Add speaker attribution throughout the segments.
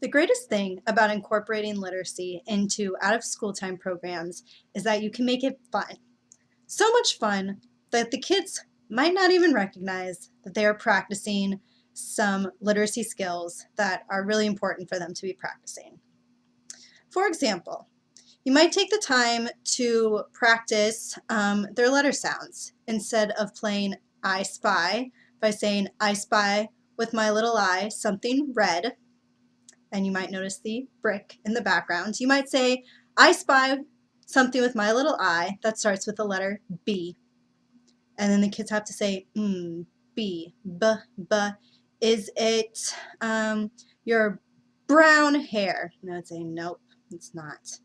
Speaker 1: The greatest thing about incorporating literacy into out-of-school time programs is that you can make it fun. So much fun that the kids might not even recognize that they are practicing some literacy skills that are really important for them to be practicing. For example, you might take the time to practice their letter sounds instead of playing I spy by saying I spy with my little eye something red, and you might notice the brick in the background. You might say I spy something with my little eye that starts with the letter B, and then the kids have to say B, b, b. Is it your brown hair? And I would say nope, it's not.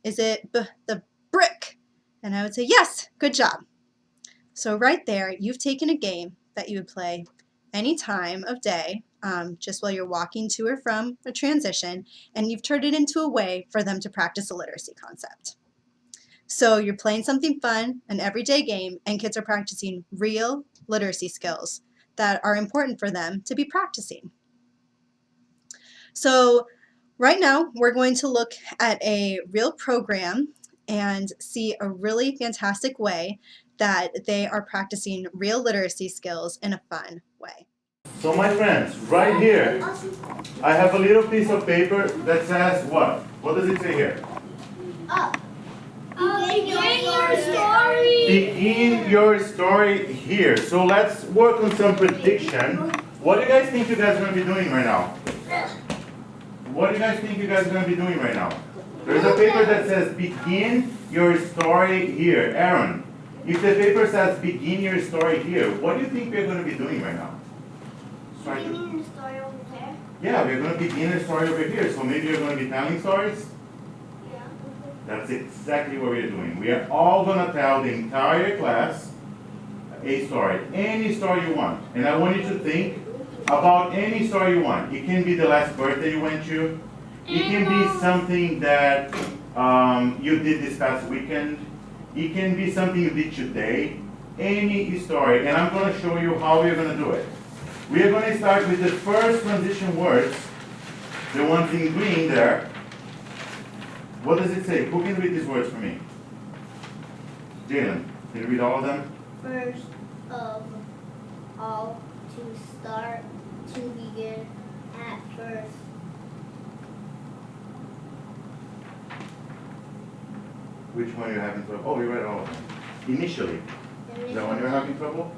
Speaker 1: Is it the brick? And I would say, yes, good job. So right there, you've taken a game that you would play any time of day, just while you're walking to or from a transition, and you've turned it into a way for them to practice a literacy concept. So you're playing something fun, an everyday game, and kids are practicing real literacy skills that are important for them to be practicing. So right now, we're going to look at a real program and see a really fantastic way that they are practicing real literacy skills in a fun way.
Speaker 2: So my friends, right here, I have a little piece of paper that says what? What does it say here?
Speaker 3: Begin your story.
Speaker 2: Begin your story here. So let's work on some prediction. What do you guys think you guys are going to be doing right now? What do you guys think you guys are going to be doing right now? There's a paper that says begin your story here. Aaron, if the paper says begin your story here, what do you think we're going to be doing right now?
Speaker 3: Beginning the story over there.
Speaker 2: Yeah, we're going to begin a story over here. So maybe you're going to be telling stories?
Speaker 3: Yeah.
Speaker 2: That's exactly what we're doing. We are all going to tell the entire class a story. Any story you want. And I want you to think about any story you want. It can be the last birthday you went to. It can be something that you did this past weekend. It can be something you did today. Any story. And I'm going to show you how we're going to do it. We are going to start with the first transition words, the ones in green there. What does it say? Who can read these words for me? Jalen, can you read all of them?
Speaker 3: First of all, to start, to begin, at first.
Speaker 2: Which one are you having trouble? Oh, you read all of them. Initially. Is that one you're having trouble?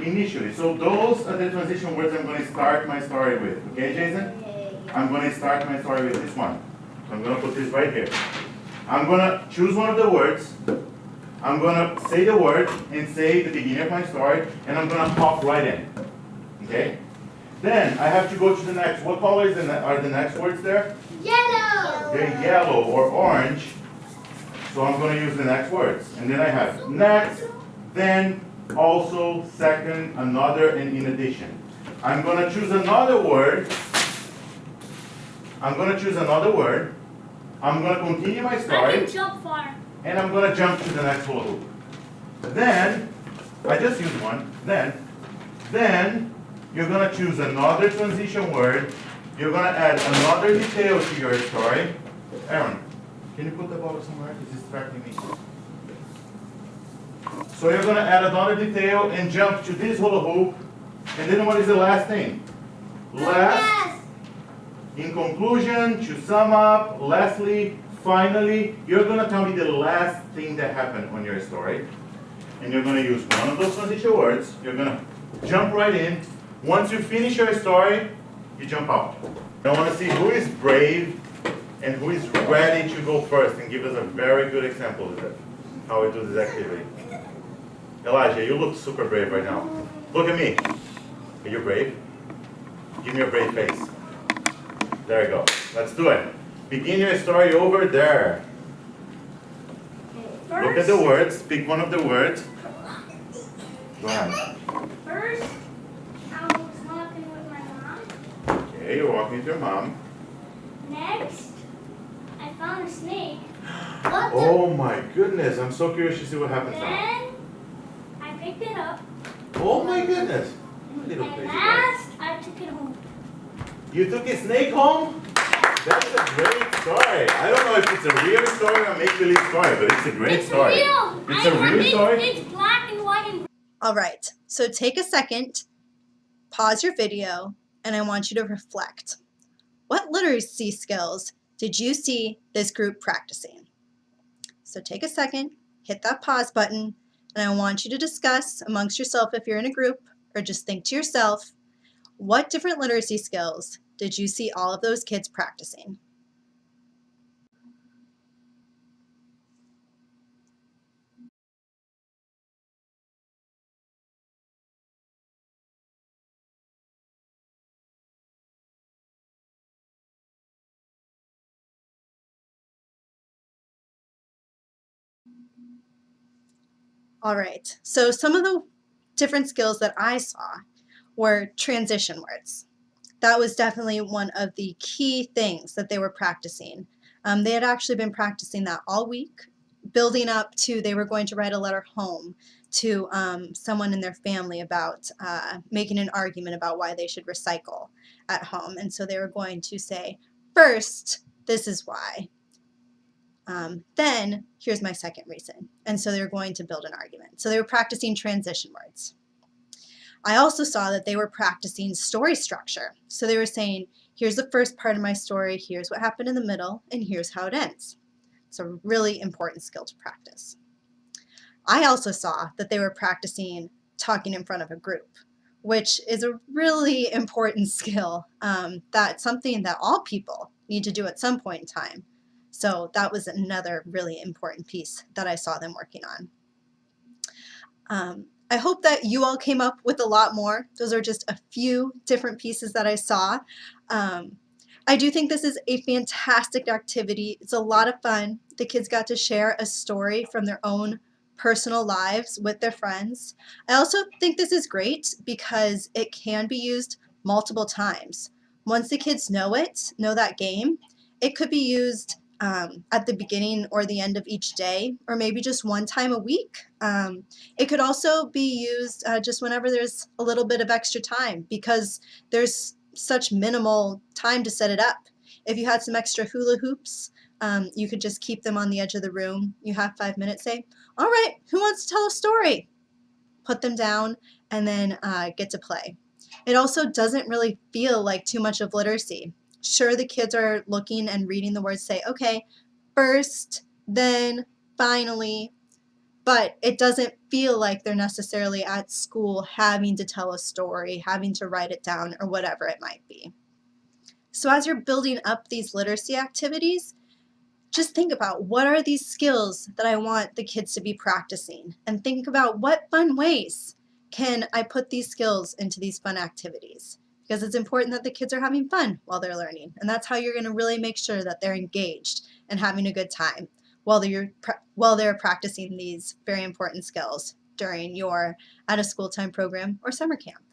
Speaker 2: Initially. So those are the transition words I'm going to start my story with. Okay, Jason? I'm going to start my story with this one. So I'm going to put this right here. I'm going to choose one of the words. I'm going to say the word and say the beginning of my story, and I'm going to hop right in. Okay? Then I have to go to the next. What colors are the next words there?
Speaker 3: Yellow.
Speaker 2: They're yellow or orange. So I'm going to use the next words. And then I have next, then, also, second, another, and in addition. I'm going to choose another word. I'm going to choose another word. I'm going to continue my
Speaker 3: I
Speaker 2: story.
Speaker 3: can jump far.
Speaker 2: And I'm going to jump to the next hula hoop. Then, I just used one. Then, you're going to choose another transition word. You're going to add another detail to your story. Aaron, can you put the bottle somewhere? It's distracting me. So you're going to add another detail and jump to this hula hoop. And then what is the last thing? Last. In conclusion, to sum up, lastly, finally, you're going to tell me the last thing that happened on your story. And you're going to use one of those transition words. You're going to jump right in. Once you finish your story, you jump out. I want to see who is brave and who is ready to go first and give us a very good example of it, how we do this activity. Elijah, you look super brave right now. Look at me. Are you brave? Give me a brave face. There you go. Let's do it. Begin your story over there. Look at the words. Pick one of the words. Go ahead.
Speaker 3: First, I was walking with my mom.
Speaker 2: Okay, you're walking with your mom.
Speaker 3: Next, I found a snake.
Speaker 2: Oh my goodness. I'm so curious to see what happens now.
Speaker 3: Then, I picked it up.
Speaker 2: Oh my goodness. You little
Speaker 3: And
Speaker 2: crazy boy.
Speaker 3: last, I took it home.
Speaker 2: You took a snake home? That's a great story. I don't know if it's a real story or a make-believe story, but it's a great story.
Speaker 3: Real.
Speaker 2: It's a real story?
Speaker 3: It's black and white and
Speaker 1: All right, so take a second, pause your video, and I want you to reflect. What literacy skills did you see this group practicing? So take a second, hit that pause button, and I want you to discuss amongst yourself if you're in a group, or just think to yourself, what different literacy skills did you see all of those kids practicing? All right, so some of the different skills that I saw were transition words. That was definitely one of the key things that they were practicing. They had actually been practicing that all week, building up to they were going to write a letter home to someone in their family about making an argument about why they should recycle at home. And so they were going to say, first, this is why. Then, here's my second reason. And so they were going to build an argument. So they were practicing transition words. I also saw that they were practicing story structure. So they were saying, here's the first part of my story, here's what happened in the middle, and here's how it ends. It's a really important skill to practice. I also saw that they were practicing talking in front of a group, which is a really important skill. That's something that all people need to do at some point in time. So that was another really important piece that I saw them working on. I hope that you all came up with a lot more. Those are just a few different pieces that I saw. I do think this is a fantastic activity. It's a lot of fun. The kids got to share a story from their own personal lives with their friends. I also think this is great because it can be used multiple times. Once the kids know it, know that game, it could be used at the beginning or the end of each day, or maybe just one time a week. It could also be used just whenever there's a little bit of extra time because there's such minimal time to set it up. If you had some extra hula hoops, you could just keep them on the edge of the room. You have 5 minutes, say, all right, who wants to tell a story? Put them down and then get to play. It also doesn't really feel like too much of literacy. Sure, the kids are looking and reading the words, say, okay, first, then, finally, but it doesn't feel like they're necessarily at school having to tell a story, having to write it down, or whatever it might be. So as you're building up these literacy activities, just think about what are these skills that I want the kids to be practicing, and think about what fun ways can I put these skills into these fun activities, because it's important that the kids are having fun while they're learning, and that's how you're going to really make sure that they're engaged and having a good time while they're practicing these very important skills during your out of school time program or summer camp.